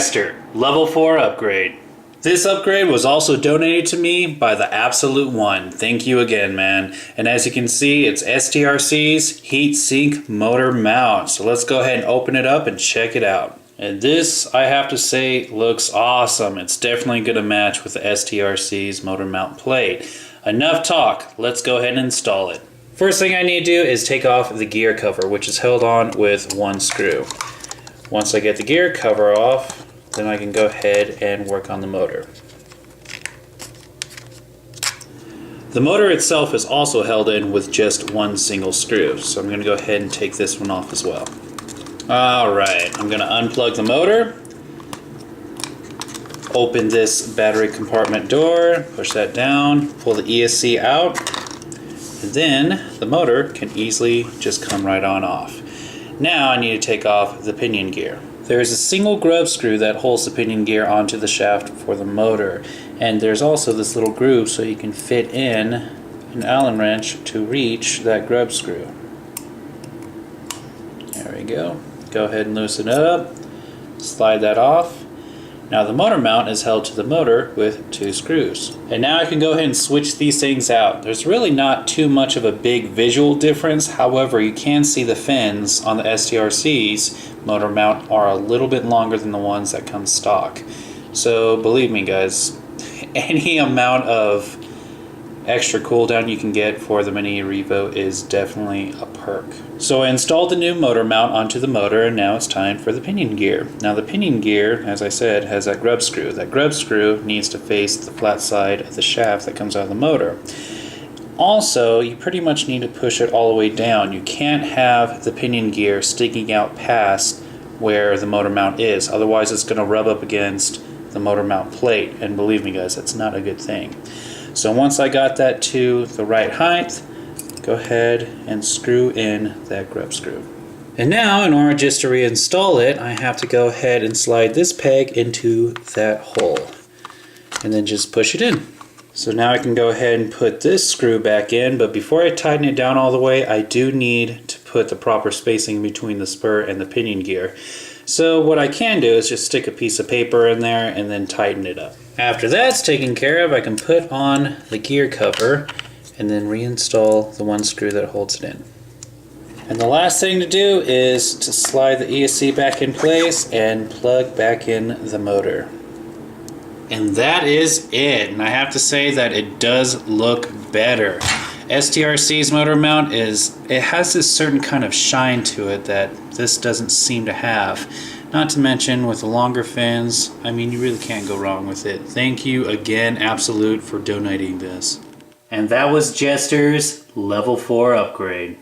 Jester, level 4 upgrade. This upgrade was also donated to me by the Absolute One. Thank you again, man. And as you can see, it's STRC's heat sink motor mount. So let's go ahead and open it up and check it out. And this, I have to say, looks awesome. It's definitely going to match with the STRC's motor mount plate. Enough talk, let's go ahead and install it. First thing I need to do is take off the gear cover, which is held on with one screw. Once I get the gear cover off, then I can go ahead and work on the motor. The motor itself is also held in with just one single screw, so I'm going to go ahead and take this one off as well. Alright, I'm going to unplug the motor, open this battery compartment door, push that down, pull the ESC out, and then the motor can easily just come right on off. Now I need to take off the pinion gear. There is a single grub screw that holds the pinion gear onto the shaft for the motor, and there's also this little groove so you can fit in an Allen wrench to reach that grub screw. There we go. Go ahead and loosen it up, slide that off. Now the motor mount is held to the motor with two screws. And now I can go ahead and switch these things out. There's really not too much of a big visual difference. However, you can see the fins on the STRC's motor mount are a little bit longer than the ones that come stock. So believe me guys, any amount of extra cooldown you can get for the mini E-Revo is definitely a perk. So I installed the new motor mount onto the motor, and now it's time for the pinion gear. Now the pinion gear, as I said, has that grub screw. That grub screw needs to face the flat side of the shaft that comes out of the motor. Also, you pretty much need to push it all the way down. You can't have the pinion gear sticking out past where the motor mount is, otherwise it's going to rub up against the motor mount plate, and believe me guys, that's not a good thing. So once I got that to the right height, go ahead and screw in that grub screw. And now, in order just to reinstall it, I have to go ahead and slide this peg into that hole and then just push it in. So now I can go ahead and put this screw back in, but before I tighten it down all the way, I do need to put the proper spacing between the spur and the pinion gear. So what I can do is just stick a piece of paper in there and then tighten it up. After that's taken care of, I can put on the gear cover and then reinstall the one screw that holds it in. And the last thing to do is to slide the ESC back in place and plug back in the motor. And that is it. And I have to say that it does look better. STRC's motor mount it has this certain kind of shine to it that this doesn't seem to have. Not to mention with the longer fins, I mean, you really can't go wrong with it. Thank you again, Absolute, for donating this. And that was Jester's level 4 upgrade.